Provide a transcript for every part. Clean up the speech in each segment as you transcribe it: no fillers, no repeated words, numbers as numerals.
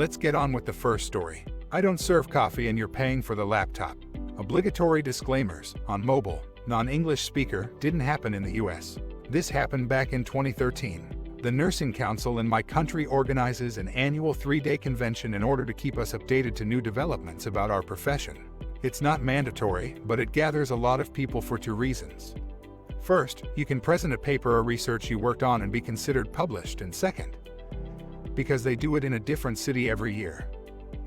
Let's get on with the first story. I don't serve coffee and you're paying for the laptop. Obligatory disclaimers on mobile, non-English speaker didn't happen in the US. This happened back in 2013. The Nursing Council in my country organizes an annual 3-day convention in order to keep us updated to new developments about our profession. It's not mandatory, but it gathers a lot of people for 2 reasons. First, you can present a paper or research you worked on and be considered published, and second, because they do it in a different city every year.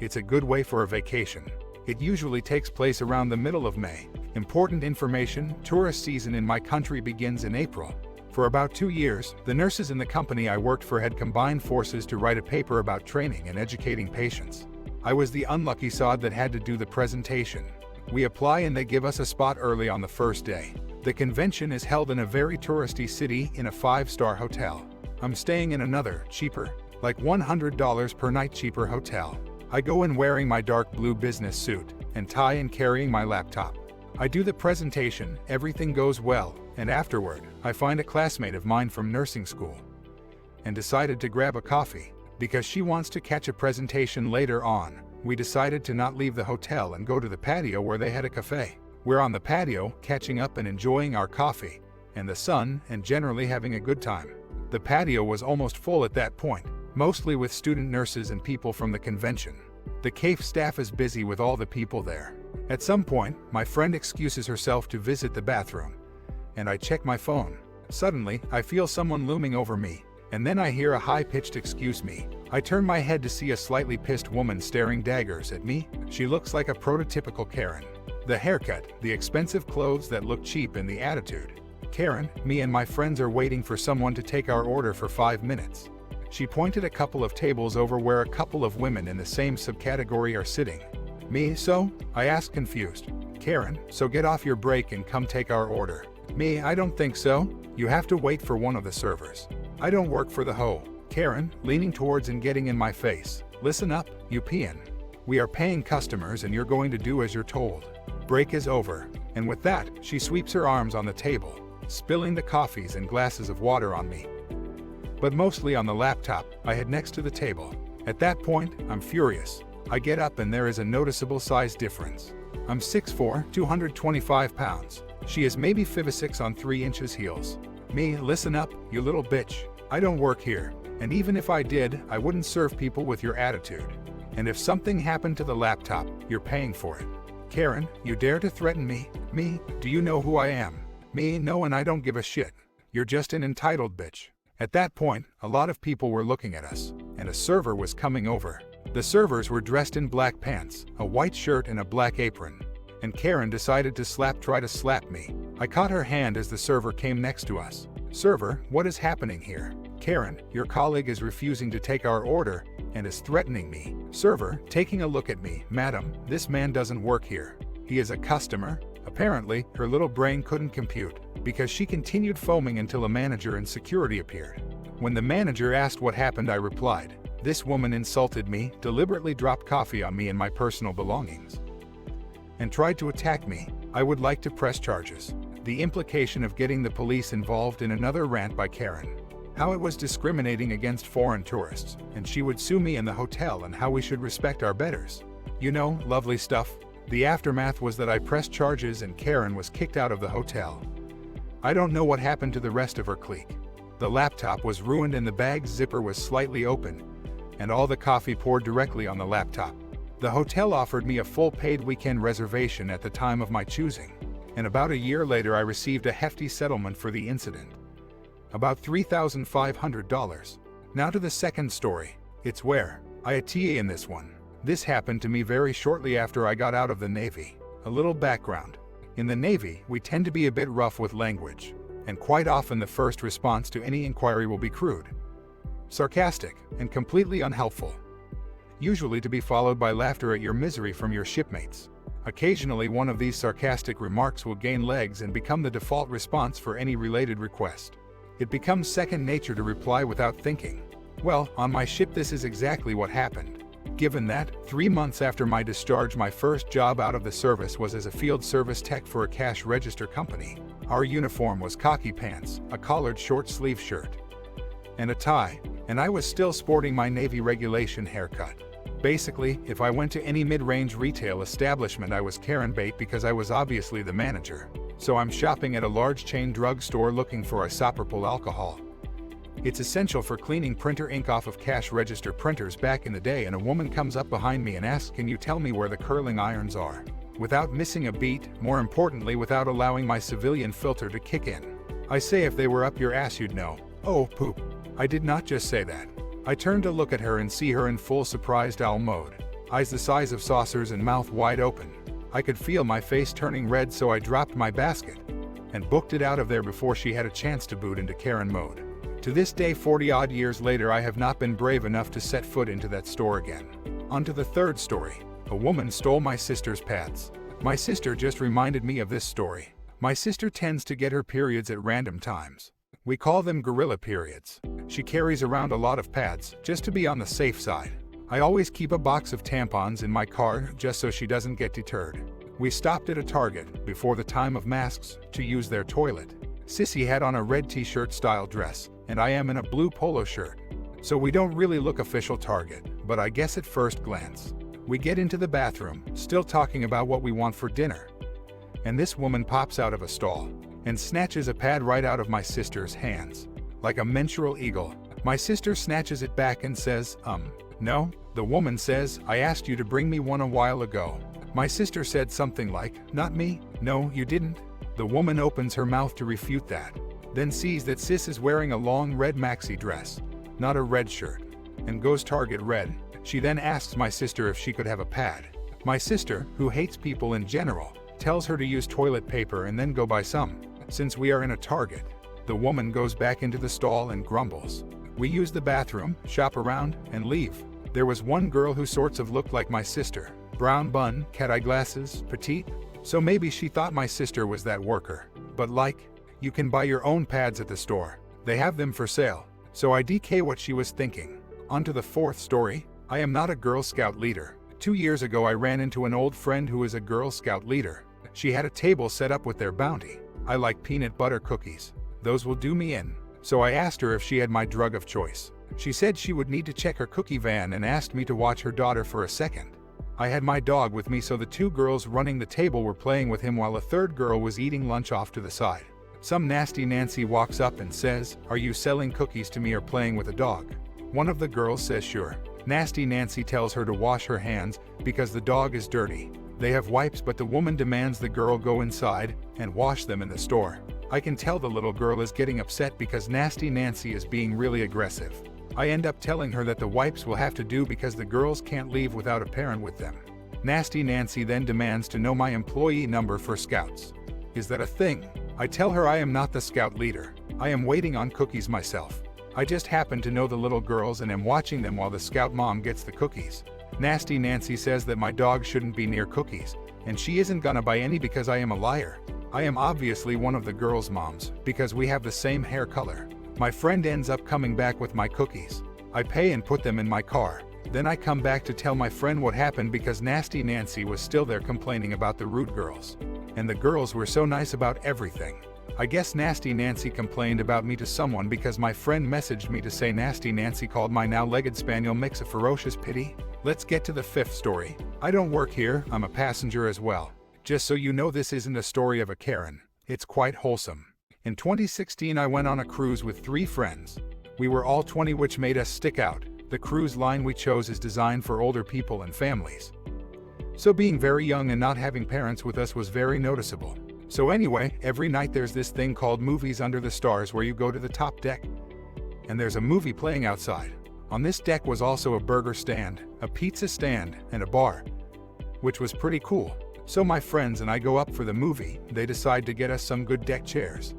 It's a good way for a vacation. It usually takes place around the middle of May. Important information: tourist season in my country begins in April. For about 2 years, the nurses in the company I worked for had combined forces to write a paper about training and educating patients. I was the unlucky sod that had to do the presentation. We apply and they give us a spot early on the first day. The convention is held in a very touristy city in a 5-star hotel. I'm staying in another, cheaper, like $100 per night cheaper hotel. I go in wearing my dark blue business suit and tie and carrying my laptop. I do the presentation, everything goes well, and afterward, I find a classmate of mine from nursing school and decided to grab a coffee. Because she wants to catch a presentation later on, we decided to not leave the hotel and go to the patio where they had a cafe. We're on the patio, catching up and enjoying our coffee and the sun and generally having a good time. The patio was almost full at that point, mostly with student nurses and people from the convention. The CAFE staff is busy with all the people there. At some point, my friend excuses herself to visit the bathroom, and I check my phone. Suddenly, I feel someone looming over me, and then I hear a high-pitched "excuse me." I turn my head to see a slightly pissed woman staring daggers at me. She looks like a prototypical Karen. The haircut, the expensive clothes that look cheap, and the attitude. Karen, me and my friends are waiting for someone to take our order for 5 minutes. She pointed a couple of tables over where a couple of women in the same subcategory are sitting. Me, so? I asked, confused. Karen, so get off your break and come take our order. Me, I don't think so. You have to wait for one of the servers. I don't work for the hoe. Karen, leaning towards and getting in my face. Listen up, you peon. We are paying customers and you're going to do as you're told. Break is over. And with that, she sweeps her arms on the table, spilling the coffees and glasses of water on me, but mostly on the laptop I had next to the table. At that point, I'm furious. I get up and there is a noticeable size difference. I'm 6'4", 225 pounds. She is maybe 5'6" on 3 inches heels. Me, listen up, you little bitch. I don't work here, and even if I did, I wouldn't serve people with your attitude. And if something happened to the laptop, you're paying for it. Karen, you dare to threaten me? Me, do you know who I am? Me, no, and I don't give a shit. You're just an entitled bitch. At that point, a lot of people were looking at us, and a server was coming over. The servers were dressed in black pants, a white shirt and a black apron. And Karen decided to try to slap me. I caught her hand as the server came next to us. Server, what is happening here? Karen, your colleague is refusing to take our order and is threatening me. Server, taking a look at me. Madam, this man doesn't work here. He is a customer. Apparently, her little brain couldn't compute, because she continued foaming until a manager and security appeared. When the manager asked what happened, I replied, "This woman insulted me, deliberately dropped coffee on me and my personal belongings, and tried to attack me. I would like to press charges." The implication of getting the police involved in another rant by Karen. How it was discriminating against foreign tourists, and she would sue me in the hotel, and how we should respect our betters. You know, lovely stuff. The aftermath was that I pressed charges and Karen was kicked out of the hotel. I don't know what happened to the rest of her clique. The laptop was ruined and the bag's zipper was slightly open, and all the coffee poured directly on the laptop. The hotel offered me a full paid weekend reservation at the time of my choosing, and about a year later I received a hefty settlement for the incident. About $3,500. Now to the second story. It's where I had TA in this one. This happened to me very shortly after I got out of the Navy. A little background. In the Navy, we tend to be a bit rough with language, and quite often the first response to any inquiry will be crude, sarcastic, and completely unhelpful. Usually to be followed by laughter at your misery from your shipmates. Occasionally one of these sarcastic remarks will gain legs and become the default response for any related request. It becomes second nature to reply without thinking. Well, on my ship this is exactly what happened. Given that, 3 months after my discharge, my first job out of the service was as a field service tech for a cash register company. Our uniform was khaki pants, a collared short-sleeve shirt, and a tie, and I was still sporting my Navy regulation haircut. Basically, if I went to any mid-range retail establishment I was Karen bait because I was obviously the manager. So I'm shopping at a large chain drugstore looking for isopropyl alcohol. It's essential for cleaning printer ink off of cash register printers back in the day, and a woman comes up behind me and asks, "Can you tell me where the curling irons are?" Without missing a beat, more importantly without allowing my civilian filter to kick in. I say, "If they were up your ass you'd know." Oh, poop. I did not just say that. I turn to look at her and see her in full surprised owl mode. Eyes the size of saucers and mouth wide open. I could feel my face turning red, so I dropped my basket and booked it out of there before she had a chance to boot into Karen mode. To this day, 40-odd years later, I have not been brave enough to set foot into that store again. On to the third story. A woman stole my sister's pads. My sister just reminded me of this story. My sister tends to get her periods at random times. We call them gorilla periods. She carries around a lot of pads, just to be on the safe side. I always keep a box of tampons in my car just so she doesn't get deterred. We stopped at a Target, before the time of masks, to use their toilet. Sissy had on a red t-shirt style dress, and I am in a blue polo shirt. So we don't really look official Target, but I guess at first glance. We get into the bathroom, still talking about what we want for dinner. And this woman pops out of a stall and snatches a pad right out of my sister's hands. Like a menstrual eagle, my sister snatches it back and says, "No." The woman says, "I asked you to bring me one a while ago." My sister said something like, "Not me, no, you didn't." The woman opens her mouth to refute that, then sees that Sis is wearing a long red maxi dress, not a red shirt, and goes Target red. She then asks my sister if she could have a pad. My sister, who hates people in general, tells her to use toilet paper and then go buy some. Since we are in a Target, the woman goes back into the stall and grumbles. We use the bathroom, shop around, and leave. There was one girl who sorts of looked like my sister. Brown bun, cat-eye glasses, petite. So maybe she thought my sister was that worker. But you can buy your own pads at the store. They have them for sale. So I DK what she was thinking. On to the fourth story. I am not a Girl Scout leader. 2 years ago I ran into an old friend who is a Girl Scout leader. She had a table set up with their bounty. I like peanut butter cookies. Those will do me in. So I asked her if she had my drug of choice. She said she would need to check her cookie van and asked me to watch her daughter for a second. I had my dog with me, so the 2 girls running the table were playing with him while a third girl was eating lunch off to the side. Some nasty Nancy walks up and says, "Are you selling cookies to me or playing with a dog?" One of the girls says sure. Nasty Nancy tells her to wash her hands because the dog is dirty. They have wipes, but the woman demands the girl go inside and wash them in the store. I can tell the little girl is getting upset because Nasty Nancy is being really aggressive. I end up telling her that the wipes will have to do because the girls can't leave without a parent with them. Nasty Nancy then demands to know my employee number for Scouts. Is that a thing? I tell her I am not the Scout leader. I am waiting on cookies myself. I just happen to know the little girls and am watching them while the Scout mom gets the cookies. Nasty Nancy says that my dog shouldn't be near cookies, and she isn't gonna buy any because I am a liar. I am obviously one of the girls' moms because we have the same hair color. My friend ends up coming back with my cookies. I pay and put them in my car. Then I come back to tell my friend what happened because Nasty Nancy was still there complaining about the rude girls. And the girls were so nice about everything. I guess Nasty Nancy complained about me to someone because my friend messaged me to say Nasty Nancy called my now-legged spaniel Mix a ferocious pity. Let's get to the fifth story. I don't work here, I'm a passenger as well. Just so you know, this isn't a story of a Karen. It's quite wholesome. In 2016 I went on a cruise with 3 friends. We were all 20, which made us stick out. The cruise line we chose is designed for older people and families. So being very young and not having parents with us was very noticeable. So anyway, every night there's this thing called Movies Under the Stars where you go to the top deck and there's a movie playing outside. On this deck was also a burger stand, a pizza stand, and a bar, which was pretty cool. So my friends and I go up for the movie. They decide to get us some good deck chairs.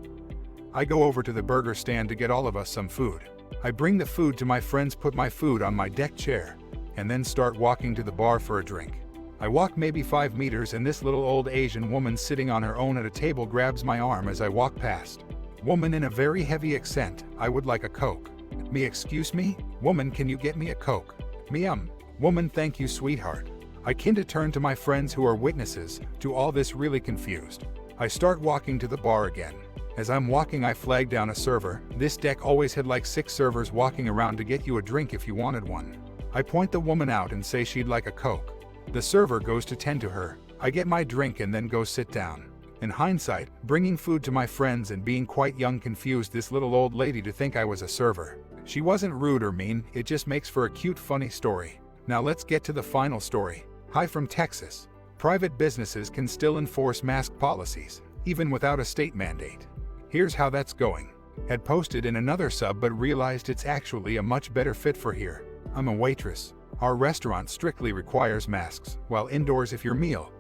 I go over to the burger stand to get all of us some food. I bring the food to my friends, put my food on my deck chair, and then start walking to the bar for a drink. I walk maybe 5 meters and this little old Asian woman sitting on her own at a table grabs my arm as I walk past. Woman in a very heavy accent, "I would like a Coke." Me, "Excuse me? Woman, can you get me a Coke?" Me, Woman, "Thank you, sweetheart." I kinda turn to my friends who are witnesses to all this, really confused. I start walking to the bar again. As I'm walking I flag down a server. This deck always had like 6 servers walking around to get you a drink if you wanted one. I point the woman out and say she'd like a Coke. The server goes to tend to her. I get my drink and then go sit down. In hindsight, bringing food to my friends and being quite young confused this little old lady to think I was a server. She wasn't rude or mean, it just makes for a cute funny story. Now let's get to the final story. Hi from Texas. Private businesses can still enforce mask policies, even without a state mandate. Here's how that's going. Had posted in another sub but realized it's actually a much better fit for here. I'm a waitress. Our restaurant strictly requires masks, while indoors if your meal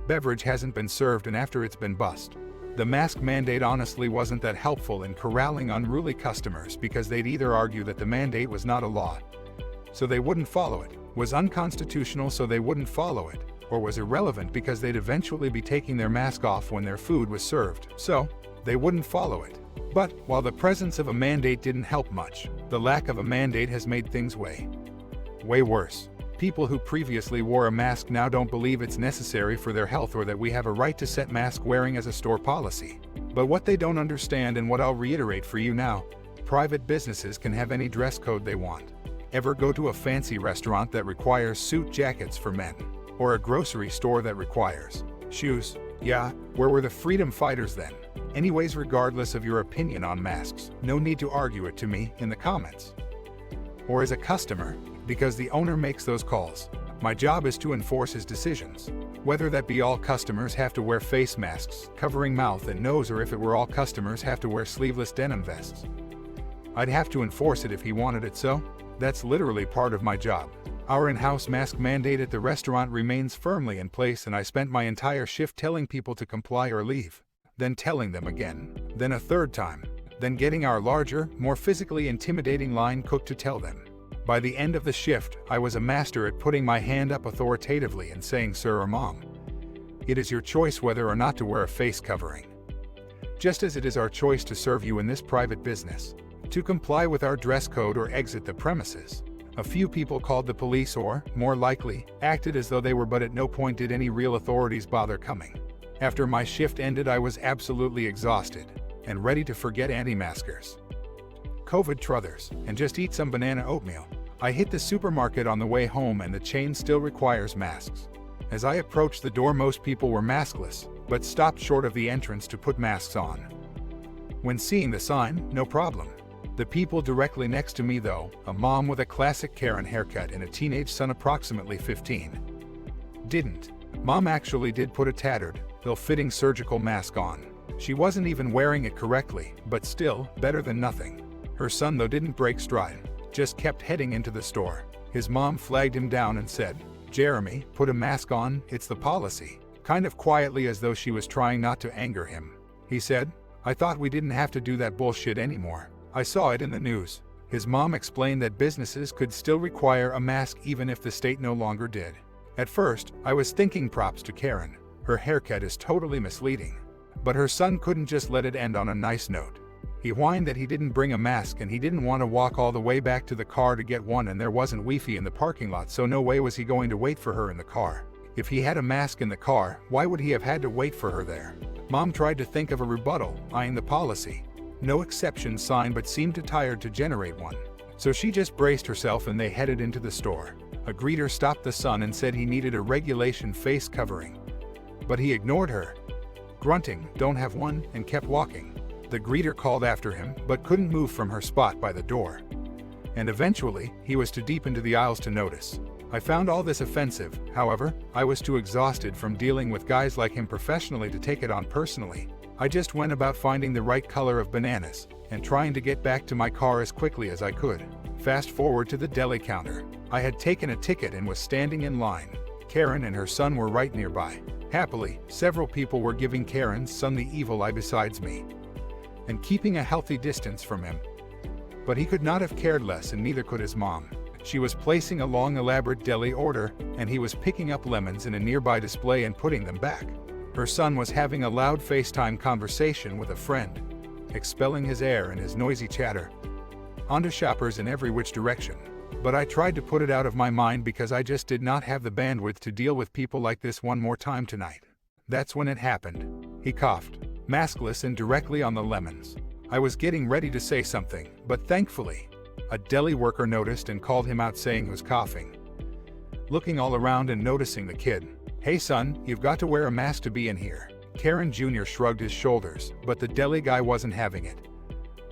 beverage hasn't been served and after it's been bussed. The mask mandate honestly wasn't that helpful in corralling unruly customers because they'd either argue that the mandate was not a law, so they wouldn't follow it, was unconstitutional so they wouldn't follow it, or was irrelevant because they'd eventually be taking their mask off when their food was served, so they wouldn't follow it. But while the presence of a mandate didn't help much, the lack of a mandate has made things way worse. People who previously wore a mask now don't believe it's necessary for their health or that we have a right to set mask wearing as a store policy. But what they don't understand, and what I'll reiterate for you now, private businesses can have any dress code they want. Ever go to a fancy restaurant that requires suit jackets for men? Or a grocery store that requires shoes? Yeah, where were the freedom fighters then? Anyways, regardless of your opinion on masks, no need to argue it to me in the comments or as a customer, because the owner makes those calls. My job is to enforce his decisions. Whether that be all customers have to wear face masks covering mouth and nose, or if it were all customers have to wear sleeveless denim vests. I'd have to enforce it if he wanted it so. That's literally part of my job. Our in-house mask mandate at the restaurant remains firmly in place, and I spent my entire shift telling people to comply or leave, then telling them again, then a third time, then getting our larger, more physically intimidating line cook to tell them. By the end of the shift, I was a master at putting my hand up authoritatively and saying, "Sir or Mom, it is your choice whether or not to wear a face covering. Just as it is our choice to serve you in this private business, to comply with our dress code or exit the premises." A few people called the police or, more likely, acted as though they were, but at no point did any real authorities bother coming. After my shift ended, I was absolutely exhausted and ready to forget anti-maskers, COVID truthers, and just eat some banana oatmeal. I hit the supermarket on the way home, and the chain still requires masks. As I approached the door, most people were maskless, but stopped short of the entrance to put masks on. When seeing the sign, no problem. The people directly next to me though, a mom with a classic Karen haircut and a teenage son approximately 15, didn't. Mom actually did put a tattered, ill-fitting surgical mask on. She wasn't even wearing it correctly, but still, better than nothing. Her son though didn't break stride, just kept heading into the store. His mom flagged him down and said, "Jeremy, put a mask on, it's the policy," kind of quietly as though she was trying not to anger him. He said, "I thought we didn't have to do that bullshit anymore. I saw it in the news." His mom explained that businesses could still require a mask even if the state no longer did. At first, I was thinking props to Karen. Her haircut is totally misleading. But her son couldn't just let it end on a nice note. He whined that he didn't bring a mask and he didn't want to walk all the way back to the car to get one, and there wasn't Wi-Fi in the parking lot, so no way was he going to wait for her in the car. If he had a mask in the car, why would he have had to wait for her there? Mom tried to think of a rebuttal, eyeing the policy. No exception sign, but seemed too tired to generate one. So she just braced herself and they headed into the store. A greeter stopped the son and said he needed a regulation face covering. But he ignored her, grunting, "Don't have one," and kept walking. The greeter called after him, but couldn't move from her spot by the door. And eventually, he was too deep into the aisles to notice. I found all this offensive, however. I was too exhausted from dealing with guys like him professionally to take it on personally. I just went about finding the right color of bananas and trying to get back to my car as quickly as I could. Fast forward to the deli counter. I had taken a ticket and was standing in line. Karen and her son were right nearby. Happily, several people were giving Karen's son the evil eye besides me and keeping a healthy distance from him. But he could not have cared less, and neither could his mom. She was placing a long, elaborate deli order, and he was picking up lemons in a nearby display and putting them back. Her son was having a loud FaceTime conversation with a friend, expelling his air and his noisy chatter onto shoppers in every which direction. But I tried to put it out of my mind because I just did not have the bandwidth to deal with people like this one more time tonight. That's when it happened. He coughed, maskless and directly on the lemons. I was getting ready to say something, but thankfully, A deli worker noticed and called him out saying he was coughing. Looking all around and noticing the kid, "Hey son, you've got to wear a mask to be in here." Karen Jr. shrugged his shoulders, but the deli guy wasn't having it,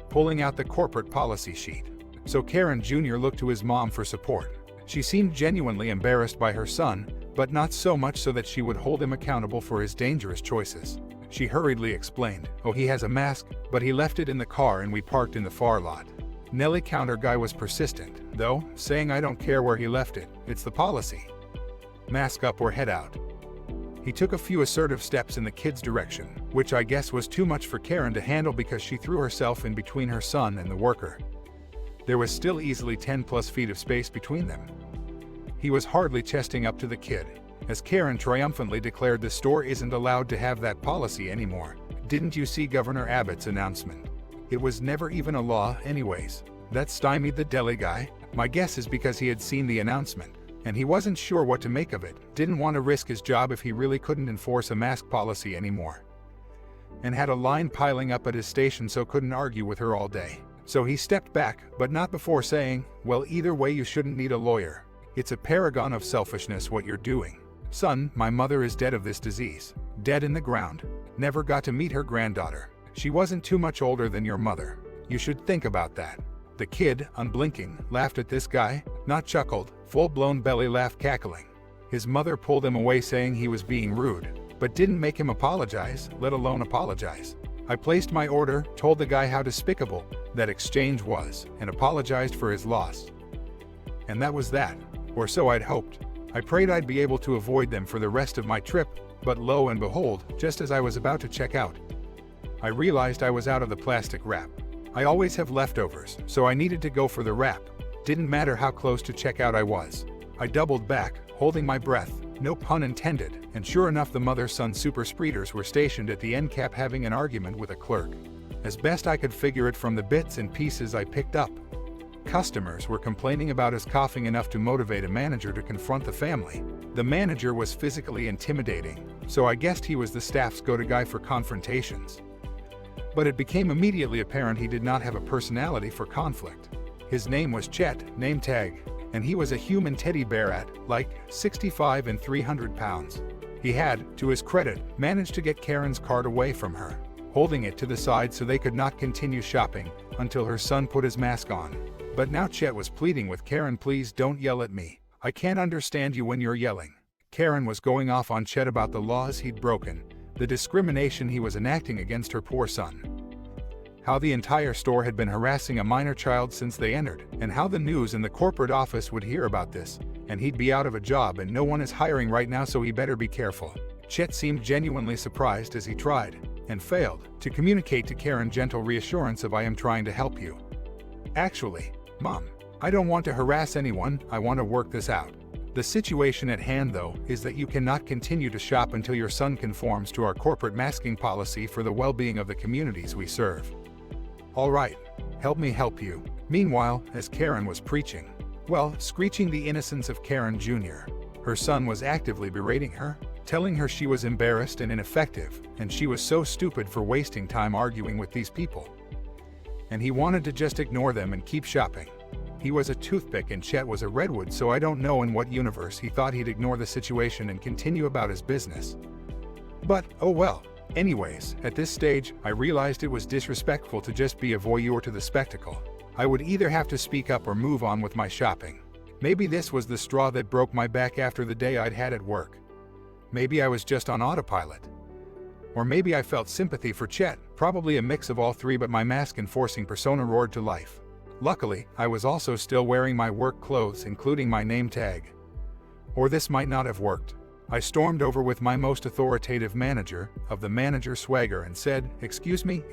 pulling out the corporate policy sheet. So Karen Jr. looked to his mom for support. She seemed genuinely embarrassed by her son, but not so much so that she would hold him accountable for his dangerous choices. She hurriedly explained, "Oh, he has a mask, but he left it in the car and we parked in the far lot." Nelly counter guy was persistent, though, saying, "I don't care where he left it, it's the policy. Mask up or head out." He took a few assertive steps in the kid's direction, which I guess was too much for Karen to handle because she threw herself in between her son and the worker. There was still easily 10+ feet of space between them. He was hardly chesting up to the kid, as Karen triumphantly declared the store isn't allowed to have that policy anymore. "Didn't you see Governor Abbott's announcement? It was never even a law anyways." That stymied the deli guy. My guess is because he had seen the announcement, and he wasn't sure what to make of it, didn't want to risk his job if he really couldn't enforce a mask policy anymore, and had a line piling up at his station so couldn't argue with her all day. So he stepped back, but not before saying, "Well, either way you shouldn't need a lawyer. It's a paragon of selfishness what you're doing. Son, my mother is dead of this disease. Dead in the ground. Never got to meet her granddaughter. She wasn't too much older than your mother. You should think about that." The kid, unblinking, laughed at this guy, not chuckled, full-blown belly laugh cackling. His mother pulled him away saying he was being rude, but didn't make him apologize, let alone apologize. I placed my order, told the guy how despicable that exchange was, and apologized for his loss. And that was that, or so I'd hoped. I prayed I'd be able to avoid them for the rest of my trip, but lo and behold, just as I was about to check out, I realized I was out of the plastic wrap. I always have leftovers, so I needed to go for the wrap. Didn't matter how close to checkout I was. I doubled back, holding my breath, no pun intended, and sure enough the mother-son super spreaders were stationed at the end cap having an argument with a clerk. As best I could figure it from the bits and pieces I picked up, customers were complaining about his coughing enough to motivate a manager to confront the family. The manager was physically intimidating, so I guessed he was the staff's go-to guy for confrontations. But it became immediately apparent he did not have a personality for conflict. His name was Chet, name tag, and he was a human teddy bear at, like, 65 and 300 pounds. He had, to his credit, managed to get Karen's cart away from her, holding it to the side so they could not continue shopping until her son put his mask on. But now Chet was pleading with Karen, "Please don't yell at me. I can't understand you when you're yelling." Karen was going off on Chet about the laws he'd broken, the discrimination he was enacting against her poor son, how the entire store had been harassing a minor child since they entered, and how the news and the corporate office would hear about this, and he'd be out of a job and no one is hiring right now so he better be careful. Chet seemed genuinely surprised as he tried, and failed, to communicate to Karen gentle reassurance of "I am trying to help you. Actually, Mom, I don't want to harass anyone, I want to work this out. The situation at hand, though, is that you cannot continue to shop until your son conforms to our corporate masking policy for the well-being of the communities we serve. All right, help me help you." Meanwhile, as Karen was preaching, well, screeching the innocence of Karen Jr., her son was actively berating her, telling her she was embarrassed and ineffective, and she was so stupid for wasting time arguing with these people. And he wanted to just ignore them and keep shopping. He was a toothpick and Chet was a redwood, so I don't know in what universe he thought he'd ignore the situation and continue about his business. But, oh well. Anyways, at this stage, I realized it was disrespectful to just be a voyeur to the spectacle. I would either have to speak up or move on with my shopping. Maybe this was the straw that broke my back after the day I'd had at work. Maybe I was just on autopilot. Or maybe I felt sympathy for Chet, probably a mix of all three, but my mask-enforcing persona roared to life. Luckily, I was also still wearing my work clothes, including my name tag. Or this might not have worked. I stormed over with my most authoritative manager, of the manager swagger, and said, excuse me,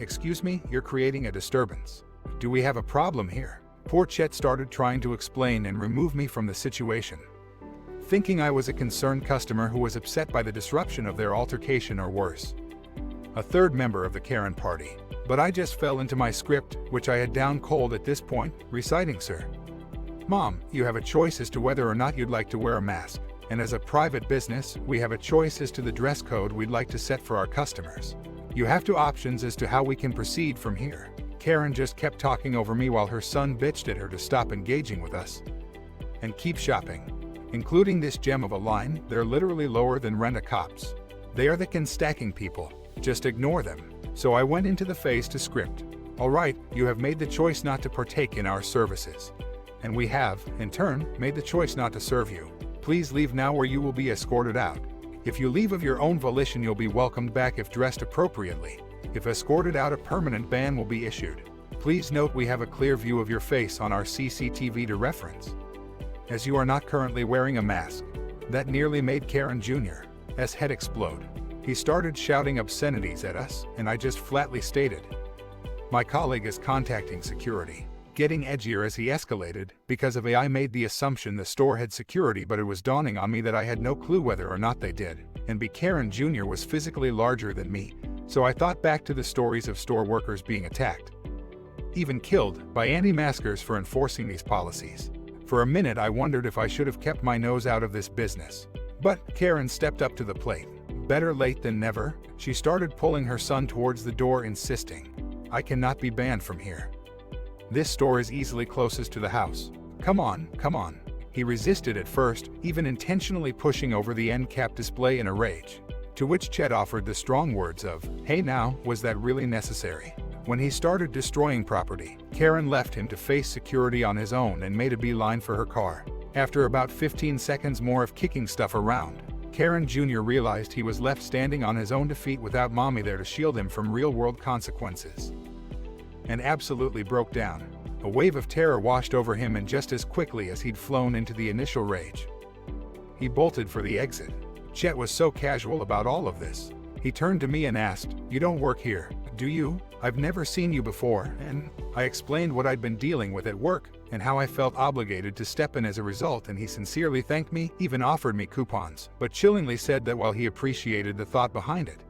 you're creating a disturbance. Do we have a problem here?" Poor Chet started trying to explain and remove me from the situation, thinking I was a concerned customer who was upset by the disruption of their altercation or worse, a third member of the Karen party. But I just fell into my script, which I had down cold at this point, reciting, "Sir, Mom, you have a choice as to whether or not you'd like to wear a mask. And as a private business, we have a choice as to the dress code we'd like to set for our customers. You have two options as to how we can proceed from here." Karen just kept talking over me while her son bitched at her to stop engaging with us and keep shopping. Including this gem of a line, they're literally lower than rent-a-cops. They are the stacking people. Just ignore them. So I went into the face to script. Alright, you have made the choice not to partake in our services. And we have, in turn, made the choice not to serve you. Please leave now or you will be escorted out. If you leave of your own volition, you'll be welcomed back if dressed appropriately. If escorted out, a permanent ban will be issued. Please note we have a clear view of your face on our CCTV to reference, as you are not currently wearing a mask. That nearly made Karen Jr.'s head explode. He started shouting obscenities at us, and I just flatly stated, "My colleague is contacting security." Getting edgier as he escalated, because of I made the assumption the store had security, but it was dawning on me that I had no clue whether or not they did. And Karen Jr. was physically larger than me, so I thought back to the stories of store workers being attacked, even killed, by anti-maskers for enforcing these policies. For a minute I wondered if I should have kept my nose out of this business. But Karen stepped up to the plate. Better late than never. She started pulling her son towards the door, insisting, "I cannot be banned from here. This store is easily closest to the house. Come on, come on." He resisted at first, even intentionally pushing over the end cap display in a rage. To which Chet offered the strong words of, "Hey now, was that really necessary?" When he started destroying property, Karen left him to face security on his own and made a beeline for her car. After about 15 seconds more of kicking stuff around, Karen Jr. realized he was left standing on his own defeat without mommy there to shield him from real-world consequences, and absolutely broke down. A wave of terror washed over him, and just as quickly as he'd flown into the initial rage, he bolted for the exit. Chet was so casual about all of this. He turned to me and asked, "You don't work here, do you? I've never seen you before." And I explained what I'd been dealing with at work and how I felt obligated to step in as a result, and he sincerely thanked me, even offered me coupons, but chillingly said that while he appreciated the thought behind it,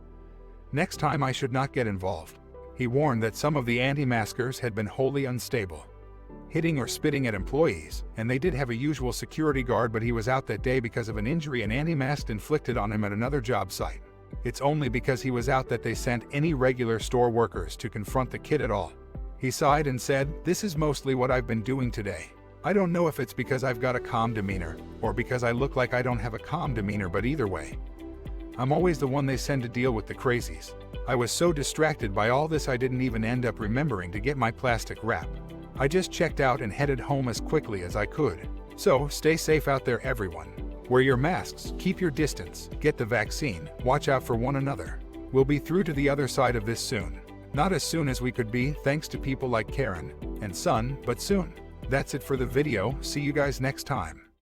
next time I should not get involved. He warned that some of the anti-maskers had been wholly unstable, hitting or spitting at employees, and they did have a usual security guard, but he was out that day because of an injury an anti-masked inflicted on him at another job site. It's only because he was out that they sent any regular store workers to confront the kid at all. He sighed and said, "This is mostly what I've been doing today. I don't know if it's because I've got a calm demeanor, or because I look like I don't have a calm demeanor, but either way, I'm always the one they send to deal with the crazies." I was so distracted by all this I didn't even end up remembering to get my plastic wrap. I just checked out and headed home as quickly as I could. So, stay safe out there, everyone. Wear your masks, keep your distance, get the vaccine, watch out for one another. We'll be through to the other side of this soon. Not as soon as we could be, thanks to people like Karen and son, but soon. That's it for the video. See you guys next time.